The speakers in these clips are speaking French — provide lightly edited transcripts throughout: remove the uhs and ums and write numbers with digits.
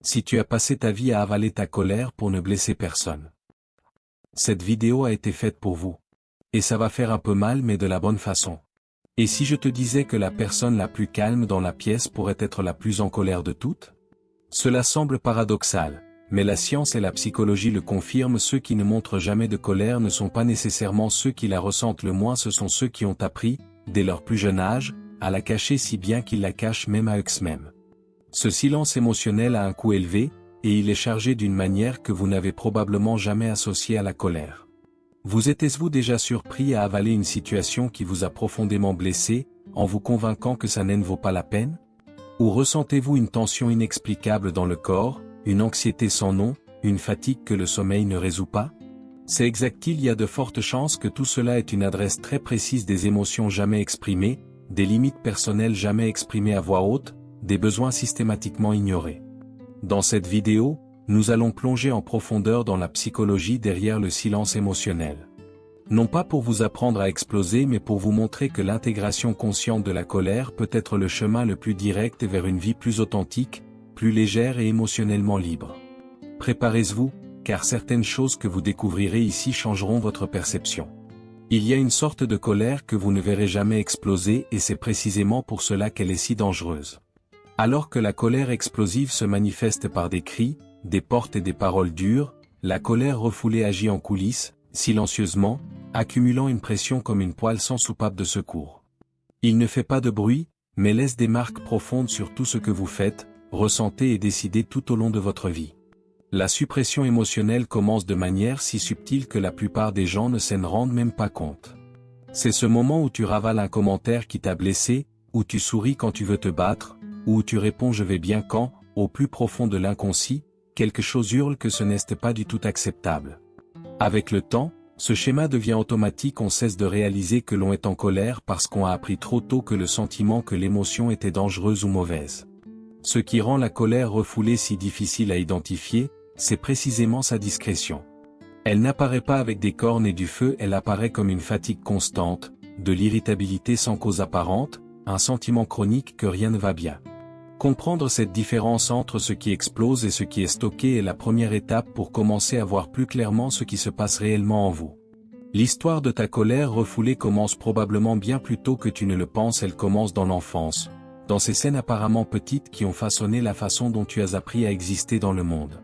si tu as passé ta vie à avaler ta colère pour ne blesser personne. Cette vidéo a été faite pour vous. Et ça va faire un peu mal mais de la bonne façon. Et si je te disais que la personne la plus calme dans la pièce pourrait être la plus en colère de toutes? Cela semble paradoxal, mais la science et la psychologie le confirment, ceux qui ne montrent jamais de colère ne sont pas nécessairement ceux qui la ressentent le moins, ce sont ceux qui ont appris, dès leur plus jeune âge, à la cacher si bien qu'ils la cachent même à eux-mêmes. Ce silence émotionnel a un coût élevé, et il est chargé d'une manière que vous n'avez probablement jamais associée à la colère. Vous êtes-vous déjà surpris à avaler une situation qui vous a profondément blessé, en vous convainquant que ça ne vaut pas la peine? Ou ressentez-vous une tension inexplicable dans le corps, une anxiété sans nom, une fatigue que le sommeil ne résout pas? C'est exact, il y a de fortes chances que tout cela est une adresse très précise des émotions jamais exprimées, des limites personnelles jamais exprimées à voix haute, des besoins systématiquement ignorés. Dans cette vidéo, nous allons plonger en profondeur dans la psychologie derrière le silence émotionnel. Non pas pour vous apprendre à exploser mais pour vous montrer que l'intégration consciente de la colère peut être le chemin le plus direct vers une vie plus authentique, plus légère et émotionnellement libre. Préparez-vous, car certaines choses que vous découvrirez ici changeront votre perception. Il y a une sorte de colère que vous ne verrez jamais exploser et c'est précisément pour cela qu'elle est si dangereuse. Alors que la colère explosive se manifeste par des cris, des portes et des paroles dures, la colère refoulée agit en coulisses, silencieusement, accumulant une pression comme une poêle sans soupape de secours. Il ne fait pas de bruit, mais laisse des marques profondes sur tout ce que vous faites, ressentez et décidez tout au long de votre vie. La suppression émotionnelle commence de manière si subtile que la plupart des gens ne s'en rendent même pas compte. C'est ce moment où tu ravales un commentaire qui t'a blessé, où tu souris quand tu veux te battre, ou où tu réponds je vais bien quand, au plus profond de l'inconscient, quelque chose hurle que ce n'est pas du tout acceptable. Avec le temps, ce schéma devient automatique, on cesse de réaliser que l'on est en colère parce qu'on a appris trop tôt que le sentiment que l'émotion était dangereuse ou mauvaise. Ce qui rend la colère refoulée si difficile à identifier, c'est précisément sa discrétion. Elle n'apparaît pas avec des cornes et du feu, elle apparaît comme une fatigue constante, de l'irritabilité sans cause apparente, un sentiment chronique que rien ne va bien. Comprendre cette différence entre ce qui explose et ce qui est stocké est la première étape pour commencer à voir plus clairement ce qui se passe réellement en vous. L'histoire de ta colère refoulée commence probablement bien plus tôt que tu ne le penses, elle commence dans l'enfance, dans ces scènes apparemment petites qui ont façonné la façon dont tu as appris à exister dans le monde.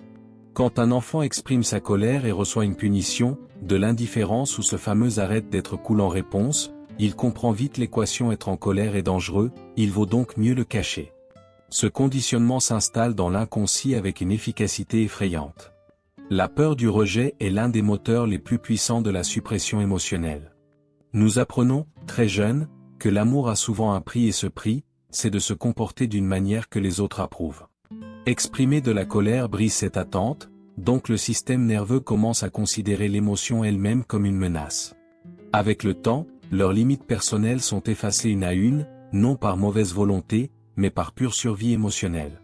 Quand un enfant exprime sa colère et reçoit une punition, de l'indifférence ou ce fameux arrête d'être cool en réponse, il comprend vite l'équation être en colère est dangereux, il vaut donc mieux le cacher. Ce conditionnement s'installe dans l'inconscient avec une efficacité effrayante. La peur du rejet est l'un des moteurs les plus puissants de la suppression émotionnelle. Nous apprenons, très jeunes, que l'amour a souvent un prix et ce prix, c'est de se comporter d'une manière que les autres approuvent. Exprimer de la colère brise cette attente, donc le système nerveux commence à considérer l'émotion elle-même comme une menace. Avec le temps, leurs limites personnelles sont effacées une à une, non par mauvaise volonté, mais par pure survie émotionnelle.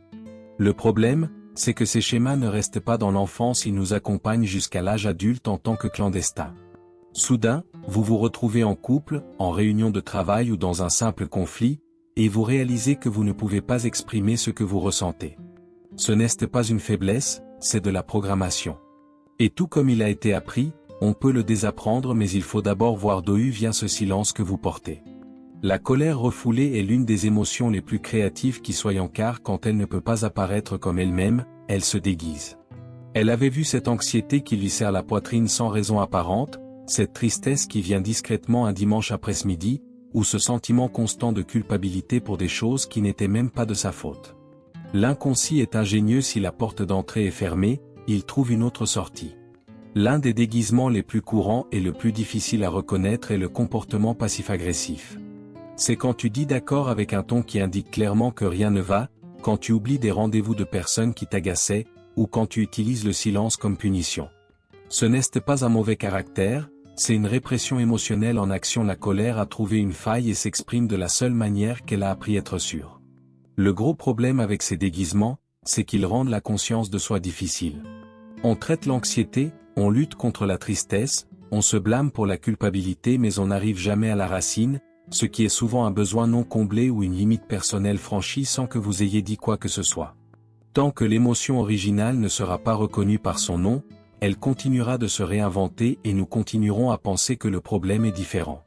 Le problème, c'est que ces schémas ne restent pas dans l'enfance, ils nous accompagnent jusqu'à l'âge adulte en tant que clandestins. Soudain, vous vous retrouvez en couple, en réunion de travail ou dans un simple conflit, et vous réalisez que vous ne pouvez pas exprimer ce que vous ressentez. Ce n'est pas une faiblesse, c'est de la programmation. Et tout comme il a été appris, on peut le désapprendre mais il faut d'abord voir d'où vient ce silence que vous portez. La colère refoulée est l'une des émotions les plus créatives qui soient car quand elle ne peut pas apparaître comme elle-même, elle se déguise. Elle avait vu cette anxiété qui lui serre la poitrine sans raison apparente, cette tristesse qui vient discrètement un dimanche après-midi, ou ce sentiment constant de culpabilité pour des choses qui n'étaient même pas de sa faute. L'inconscient est ingénieux, si la porte d'entrée est fermée, il trouve une autre sortie. L'un des déguisements les plus courants et le plus difficile à reconnaître est le comportement passif-agressif. C'est quand tu dis d'accord avec un ton qui indique clairement que rien ne va, quand tu oublies des rendez-vous de personnes qui t'agaçaient, ou quand tu utilises le silence comme punition. Ce n'est pas un mauvais caractère, c'est une répression émotionnelle en action. La colère a trouvé une faille et s'exprime de la seule manière qu'elle a appris à être sûre. Le gros problème avec ces déguisements, c'est qu'ils rendent la conscience de soi difficile. On traite l'anxiété, on lutte contre la tristesse, on se blâme pour la culpabilité mais on n'arrive jamais à la racine, ce qui est souvent un besoin non comblé ou une limite personnelle franchie sans que vous ayez dit quoi que ce soit. Tant que l'émotion originale ne sera pas reconnue par son nom, elle continuera de se réinventer et nous continuerons à penser que le problème est différent.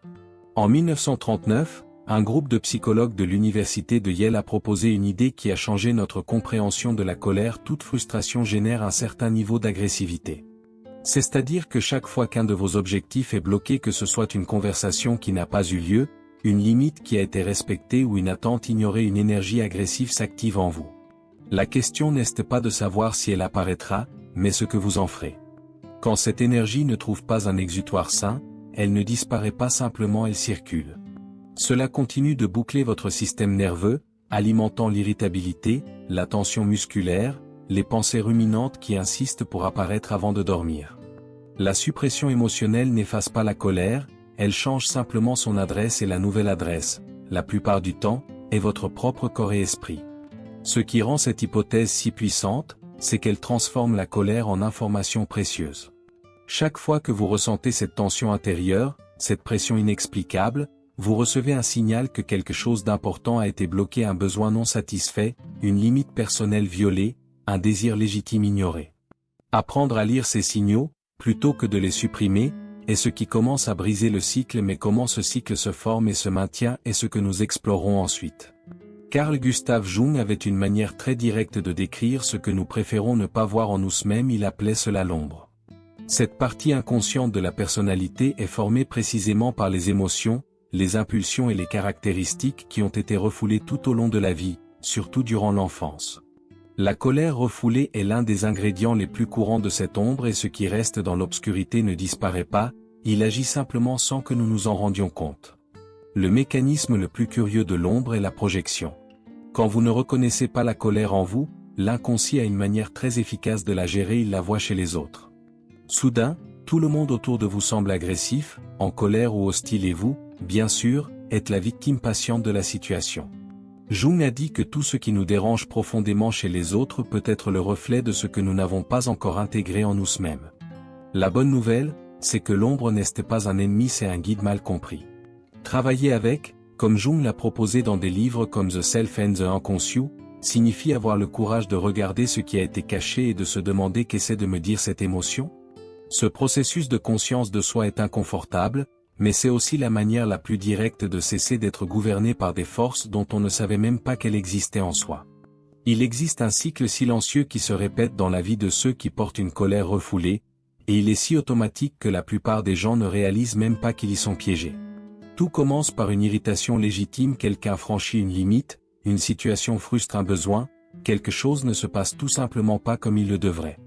En 1939, un groupe de psychologues de l'université de Yale a proposé une idée qui a changé notre compréhension de la colère. Toute frustration génère un certain niveau d'agressivité. C'est-à-dire que chaque fois qu'un de vos objectifs est bloqué, que ce soit une conversation qui n'a pas eu lieu, une limite qui a été respectée ou une attente ignorée, une énergie agressive s'active en vous. La question n'est pas de savoir si elle apparaîtra, mais ce que vous en ferez. Quand cette énergie ne trouve pas un exutoire sain, elle ne disparaît pas simplement, elle circule. Cela continue de boucler votre système nerveux, alimentant l'irritabilité, la tension musculaire, les pensées ruminantes qui insistent pour apparaître avant de dormir. La suppression émotionnelle n'efface pas la colère, elle change simplement son adresse, et la nouvelle adresse, la plupart du temps, est votre propre corps et esprit. Ce qui rend cette hypothèse si puissante, c'est qu'elle transforme la colère en information précieuse. Chaque fois que vous ressentez cette tension intérieure, cette pression inexplicable, vous recevez un signal que quelque chose d'important a été bloqué, un besoin non satisfait, une limite personnelle violée, un désir légitime ignoré. Apprendre à lire ces signaux, plutôt que de les supprimer, est ce qui commence à briser le cycle. Mais comment ce cycle se forme et se maintient est ce que nous explorerons ensuite. Carl Gustav Jung avait une manière très directe de décrire ce que nous préférons ne pas voir en nous-mêmes. Il appelait cela l'ombre. Cette partie inconsciente de la personnalité est formée précisément par les émotions, les impulsions et les caractéristiques qui ont été refoulées tout au long de la vie, surtout durant l'enfance. La colère refoulée est l'un des ingrédients les plus courants de cette ombre, et ce qui reste dans l'obscurité ne disparaît pas, il agit simplement sans que nous nous en rendions compte. Le mécanisme le plus curieux de l'ombre est la projection. Quand vous ne reconnaissez pas la colère en vous, l'inconscient a une manière très efficace de la gérer, il la voit chez les autres. Soudain, tout le monde autour de vous semble agressif, en colère ou hostile, et vous, bien sûr, êtes la victime patiente de la situation. Jung a dit que tout ce qui nous dérange profondément chez les autres peut être le reflet de ce que nous n'avons pas encore intégré en nous-mêmes. La bonne nouvelle, c'est que l'ombre n'est pas un ennemi, c'est un guide mal compris. Travailler avec, comme Jung l'a proposé dans des livres comme The Self and the Unconscious, signifie avoir le courage de regarder ce qui a été caché et de se demander qu'essaie de me dire cette émotion. Ce processus de conscience de soi est inconfortable, mais c'est aussi la manière la plus directe de cesser d'être gouverné par des forces dont on ne savait même pas qu'elles existaient en soi. Il existe un cycle silencieux qui se répète dans la vie de ceux qui portent une colère refoulée, et il est si automatique que la plupart des gens ne réalisent même pas qu'ils y sont piégés. Tout commence par une irritation légitime, quelqu'un franchit une limite, une situation frustre un besoin, quelque chose ne se passe tout simplement pas comme il le devrait.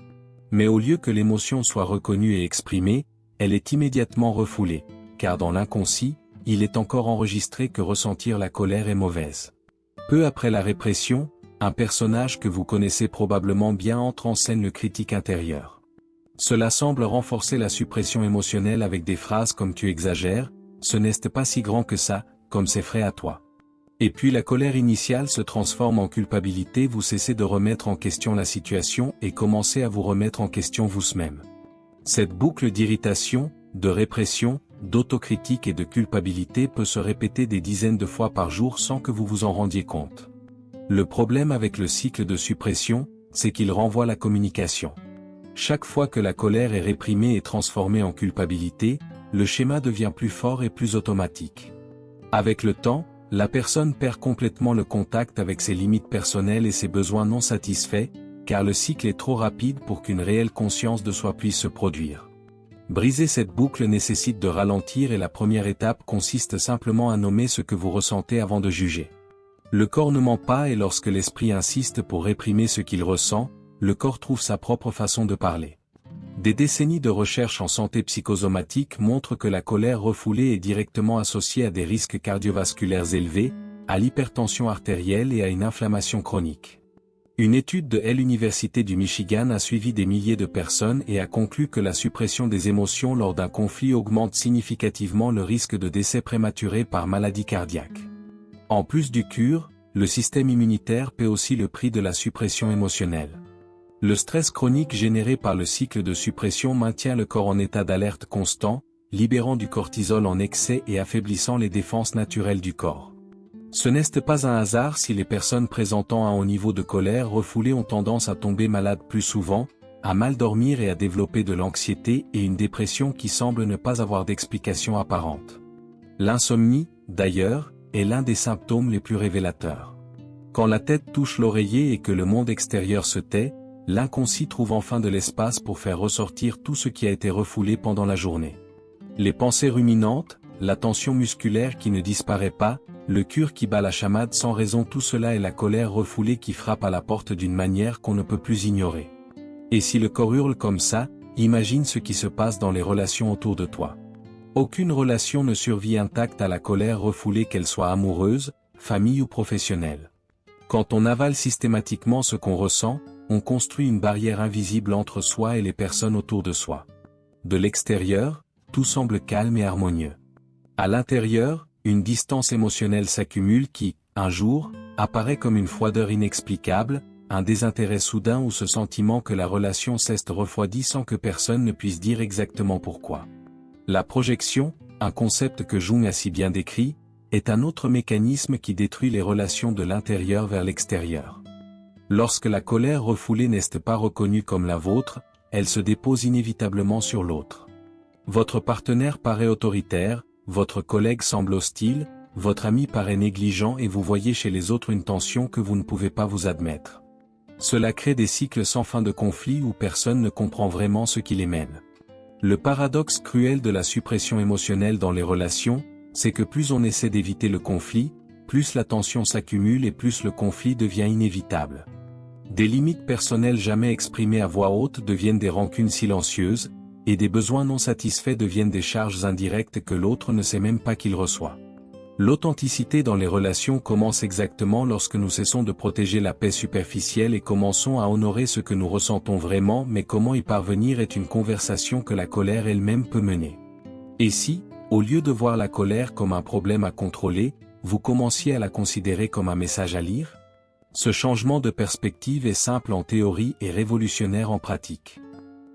Mais au lieu que l'émotion soit reconnue et exprimée, elle est immédiatement refoulée, car dans l'inconscient, il est encore enregistré que ressentir la colère est mauvaise. Peu après la répression, un personnage que vous connaissez probablement bien entre en scène, le critique intérieur. Cela semble renforcer la suppression émotionnelle avec des phrases comme « tu exagères »,« ce n'est pas si grand que ça », comme « c'est frais à toi ». Et puis la colère initiale se transforme en culpabilité, vous cessez de remettre en question la situation et commencez à vous remettre en question vous-même. Cette boucle d'irritation, de répression, d'autocritique et de culpabilité peut se répéter des dizaines de fois par jour sans que vous vous en rendiez compte. Le problème avec le cycle de suppression, c'est qu'il renvoie la communication. Chaque fois que la colère est réprimée et transformée en culpabilité, le schéma devient plus fort et plus automatique. Avec le temps, la personne perd complètement le contact avec ses limites personnelles et ses besoins non satisfaits, car le cycle est trop rapide pour qu'une réelle conscience de soi puisse se produire. Briser cette boucle nécessite de ralentir, et la première étape consiste simplement à nommer ce que vous ressentez avant de juger. Le corps ne ment pas, et lorsque l'esprit insiste pour réprimer ce qu'il ressent, le corps trouve sa propre façon de parler. Des décennies de recherche en santé psychosomatique montrent que la colère refoulée est directement associée à des risques cardiovasculaires élevés, à l'hypertension artérielle et à une inflammation chronique. Une étude de l'Université du Michigan a suivi des milliers de personnes et a conclu que la suppression des émotions lors d'un conflit augmente significativement le risque de décès prématuré par maladie cardiaque. En plus du cure, le système immunitaire paie aussi le prix de la suppression émotionnelle. Le stress chronique généré par le cycle de suppression maintient le corps en état d'alerte constant, libérant du cortisol en excès et affaiblissant les défenses naturelles du corps. Ce n'est pas un hasard si les personnes présentant un haut niveau de colère refoulée ont tendance à tomber malades plus souvent, à mal dormir et à développer de l'anxiété et une dépression qui semble ne pas avoir d'explication apparente. L'insomnie, d'ailleurs, est l'un des symptômes les plus révélateurs. Quand la tête touche l'oreiller et que le monde extérieur se tait, l'inconscient trouve enfin de l'espace pour faire ressortir tout ce qui a été refoulé pendant la journée. Les pensées ruminantes, la tension musculaire qui ne disparaît pas, le cœur qui bat la chamade sans raison, tout cela est la colère refoulée qui frappe à la porte d'une manière qu'on ne peut plus ignorer. Et si le corps hurle comme ça, imagine ce qui se passe dans les relations autour de toi. Aucune relation ne survit intacte à la colère refoulée, qu'elle soit amoureuse, famille ou professionnelle. Quand on avale systématiquement ce qu'on ressent, on construit une barrière invisible entre soi et les personnes autour de soi. De l'extérieur, tout semble calme et harmonieux. À l'intérieur, une distance émotionnelle s'accumule qui, un jour, apparaît comme une froideur inexplicable, un désintérêt soudain ou ce sentiment que la relation s'est refroidie sans que personne ne puisse dire exactement pourquoi. La projection, un concept que Jung a si bien décrit, est un autre mécanisme qui détruit les relations de l'intérieur vers l'extérieur. Lorsque la colère refoulée n'est pas reconnue comme la vôtre, elle se dépose inévitablement sur l'autre. Votre partenaire paraît autoritaire, votre collègue semble hostile, votre ami paraît négligent et vous voyez chez les autres une tension que vous ne pouvez pas vous admettre. Cela crée des cycles sans fin de conflits où personne ne comprend vraiment ce qui les mène. Le paradoxe cruel de la suppression émotionnelle dans les relations, c'est que plus on essaie d'éviter le conflit, plus la tension s'accumule et plus le conflit devient inévitable. Des limites personnelles jamais exprimées à voix haute deviennent des rancunes silencieuses, et des besoins non satisfaits deviennent des charges indirectes que l'autre ne sait même pas qu'il reçoit. L'authenticité dans les relations commence exactement lorsque nous cessons de protéger la paix superficielle et commençons à honorer ce que nous ressentons vraiment, mais comment y parvenir est une conversation que la colère elle-même peut mener. Et si, au lieu de voir la colère comme un problème à contrôler, vous commenciez à la considérer comme un message à lire? Ce changement de perspective est simple en théorie et révolutionnaire en pratique.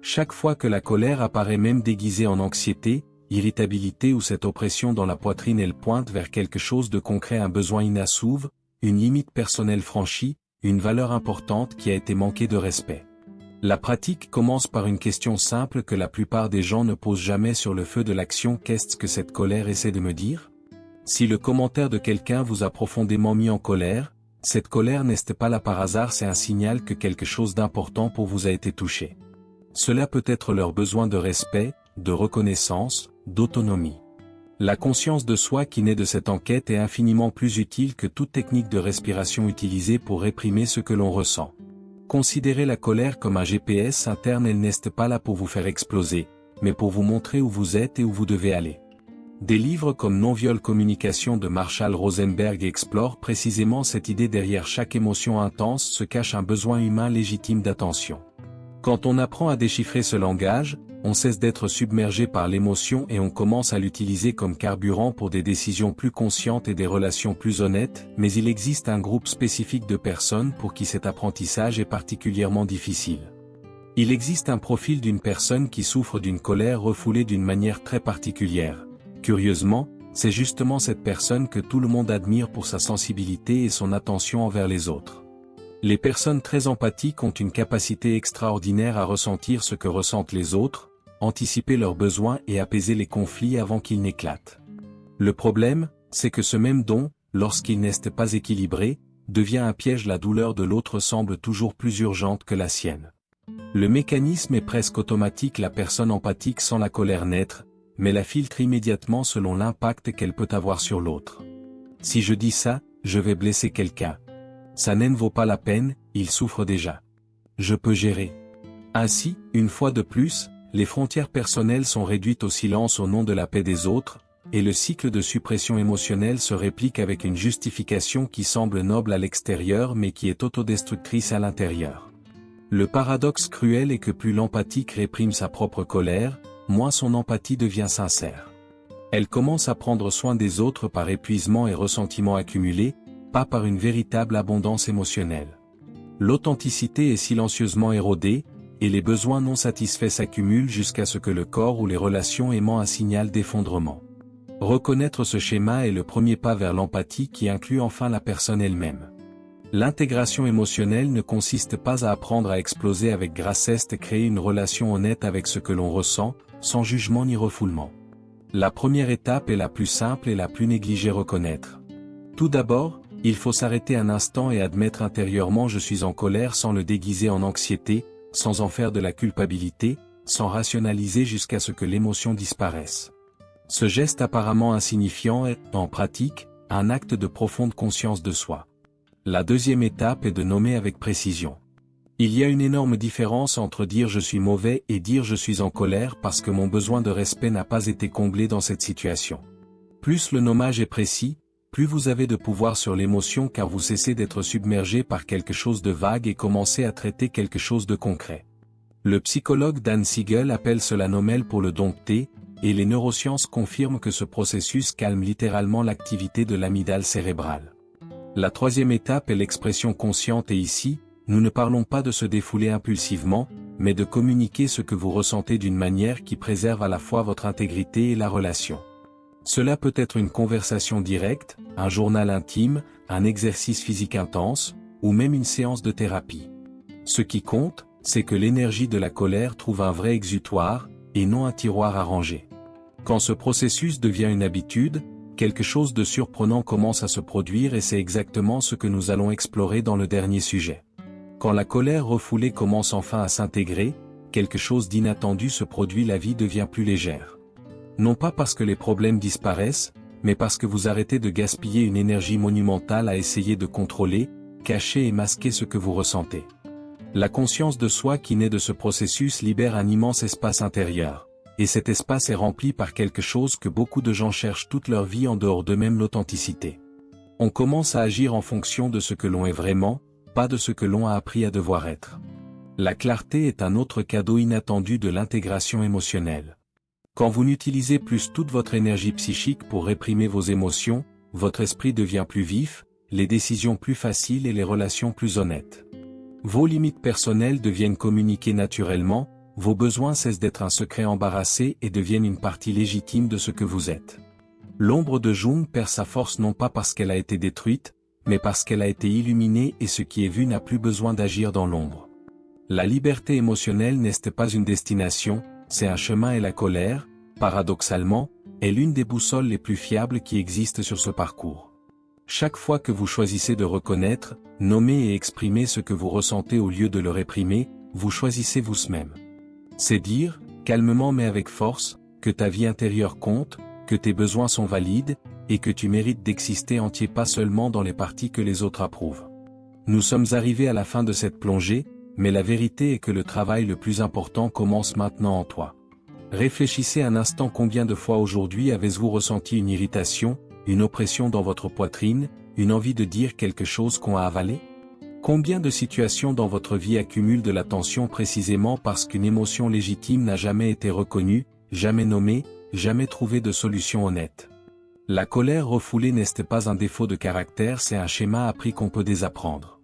Chaque fois que la colère apparaît même déguisée en anxiété, irritabilité ou cette oppression dans la poitrine, elle pointe vers quelque chose de concret, un besoin inassouvi, une limite personnelle franchie, une valeur importante qui a été manquée de respect. La pratique commence par une question simple que la plupart des gens ne posent jamais sur le feu de l'action: qu'est-ce que cette colère essaie de me dire? Si le commentaire de quelqu'un vous a profondément mis en colère, cette colère n'est pas là par hasard, c'est un signal que quelque chose d'important pour vous a été touché. Cela peut être leur besoin de respect, de reconnaissance, d'autonomie. La conscience de soi qui naît de cette enquête est infiniment plus utile que toute technique de respiration utilisée pour réprimer ce que l'on ressent. Considérez la colère comme un GPS interne, elle n'est pas là pour vous faire exploser, mais pour vous montrer où vous êtes et où vous devez aller. Des livres comme Non-Viol Communication de Marshall Rosenberg explorent précisément cette idée: derrière chaque émotion intense se cache un besoin humain légitime d'attention. Quand on apprend à déchiffrer ce langage, on cesse d'être submergé par l'émotion et on commence à l'utiliser comme carburant pour des décisions plus conscientes et des relations plus honnêtes, mais il existe un groupe spécifique de personnes pour qui cet apprentissage est particulièrement difficile. Il existe un profil d'une personne qui souffre d'une colère refoulée d'une manière très particulière. Curieusement, c'est justement cette personne que tout le monde admire pour sa sensibilité et son attention envers les autres. Les personnes très empathiques ont une capacité extraordinaire à ressentir ce que ressentent les autres, anticiper leurs besoins et apaiser les conflits avant qu'ils n'éclatent. Le problème, c'est que ce même don, lorsqu'il n'est pas équilibré, devient un piège. La douleur de l'autre semble toujours plus urgente que la sienne. Le mécanisme est presque automatique, la personne empathique sent la colère naître, mais la filtre immédiatement selon l'impact qu'elle peut avoir sur l'autre. Si je dis ça, je vais blesser quelqu'un. Ça ne vaut pas la peine, il souffre déjà. Je peux gérer. Ainsi, une fois de plus, les frontières personnelles sont réduites au silence au nom de la paix des autres, et le cycle de suppression émotionnelle se réplique avec une justification qui semble noble à l'extérieur mais qui est autodestructrice à l'intérieur. Le paradoxe cruel est que plus l'empathique réprime sa propre colère, moins son empathie devient sincère. Elle commence à prendre soin des autres par épuisement et ressentiment accumulés, pas par une véritable abondance émotionnelle. L'authenticité est silencieusement érodée, et les besoins non satisfaits s'accumulent jusqu'à ce que le corps ou les relations émettent un signal d'effondrement. Reconnaître ce schéma est le premier pas vers l'empathie qui inclut enfin la personne elle-même. L'intégration émotionnelle ne consiste pas à apprendre à exploser avec grassesse et créer une relation honnête avec ce que l'on ressent, sans jugement ni refoulement. La première étape est la plus simple et la plus négligée: reconnaître. Tout d'abord, il faut s'arrêter un instant et admettre intérieurement: je suis en colère, sans le déguiser en anxiété, sans en faire de la culpabilité, sans rationaliser jusqu'à ce que l'émotion disparaisse. Ce geste apparemment insignifiant est, en pratique, un acte de profonde conscience de soi. La deuxième étape est de nommer avec précision. Il y a une énorme différence entre dire je suis mauvais et dire je suis en colère parce que mon besoin de respect n'a pas été comblé dans cette situation. Plus le nommage est précis, plus vous avez de pouvoir sur l'émotion, car vous cessez d'être submergé par quelque chose de vague et commencez à traiter quelque chose de concret. Le psychologue Dan Siegel appelle cela nommer pour le dompter, et les neurosciences confirment que ce processus calme littéralement l'activité de l'amygdale cérébrale. La troisième étape est l'expression consciente, et ici, nous ne parlons pas de se défouler impulsivement, mais de communiquer ce que vous ressentez d'une manière qui préserve à la fois votre intégrité et la relation. Cela peut être une conversation directe, un journal intime, un exercice physique intense, ou même une séance de thérapie. Ce qui compte, c'est que l'énergie de la colère trouve un vrai exutoire, et non un tiroir à ranger. Quand ce processus devient une habitude, quelque chose de surprenant commence à se produire, et c'est exactement ce que nous allons explorer dans le dernier sujet. Quand la colère refoulée commence enfin à s'intégrer, quelque chose d'inattendu se produit: la vie devient plus légère. Non pas parce que les problèmes disparaissent, mais parce que vous arrêtez de gaspiller une énergie monumentale à essayer de contrôler, cacher et masquer ce que vous ressentez. La conscience de soi qui naît de ce processus libère un immense espace intérieur. Et cet espace est rempli par quelque chose que beaucoup de gens cherchent toute leur vie en dehors d'eux-mêmes: l'authenticité. On commence à agir en fonction de ce que l'on est vraiment, pas de ce que l'on a appris à devoir être. La clarté est un autre cadeau inattendu de l'intégration émotionnelle. Quand vous n'utilisez plus toute votre énergie psychique pour réprimer vos émotions, votre esprit devient plus vif, les décisions plus faciles et les relations plus honnêtes. Vos limites personnelles deviennent communiquées naturellement, vos besoins cessent d'être un secret embarrassé et deviennent une partie légitime de ce que vous êtes. L'ombre de Jung perd sa force non pas parce qu'elle a été détruite, mais parce qu'elle a été illuminée, et ce qui est vu n'a plus besoin d'agir dans l'ombre. La liberté émotionnelle n'est pas une destination, c'est un chemin, et la colère, paradoxalement, est l'une des boussoles les plus fiables qui existent sur ce parcours. Chaque fois que vous choisissez de reconnaître, nommer et exprimer ce que vous ressentez au lieu de le réprimer, vous choisissez vous-même. C'est dire, calmement mais avec force, que ta vie intérieure compte, que tes besoins sont valides, et que tu mérites d'exister entier, pas seulement dans les parties que les autres approuvent. Nous sommes arrivés à la fin de cette plongée, mais la vérité est que le travail le plus important commence maintenant en toi. Réfléchissez un instant: combien de fois aujourd'hui avez-vous ressenti une irritation, une oppression dans votre poitrine, une envie de dire quelque chose qu'on a avalé? Combien de situations dans votre vie accumulent de la tension précisément parce qu'une émotion légitime n'a jamais été reconnue, jamais nommée, jamais trouvé de solution honnête? La colère refoulée n'est pas un défaut de caractère, c'est un schéma appris qu'on peut désapprendre.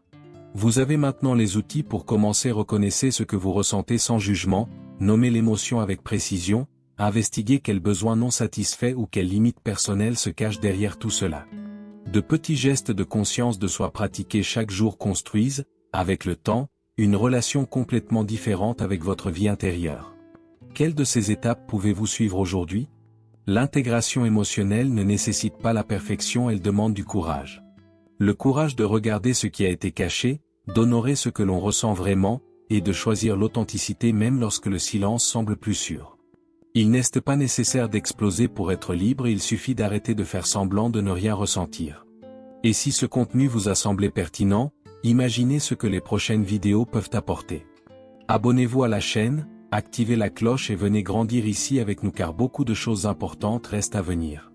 Vous avez maintenant les outils pour commencer. Reconnaissez ce que vous ressentez sans jugement, nommez l'émotion avec précision, investiguez quels besoins non satisfaits ou quelles limites personnelles se cachent derrière tout cela. De petits gestes de conscience de soi pratiqués chaque jour construisent, avec le temps, une relation complètement différente avec votre vie intérieure. Quelle de ces étapes pouvez-vous suivre aujourd'hui? L'intégration émotionnelle ne nécessite pas la perfection, elle demande du courage. Le courage de regarder ce qui a été caché, d'honorer ce que l'on ressent vraiment, et de choisir l'authenticité même lorsque le silence semble plus sûr. Il n'est pas nécessaire d'exploser pour être libre, il suffit d'arrêter de faire semblant de ne rien ressentir. Et si ce contenu vous a semblé pertinent, imaginez ce que les prochaines vidéos peuvent apporter. Abonnez-vous à la chaîne, activez la cloche et venez grandir ici avec nous, car beaucoup de choses importantes restent à venir.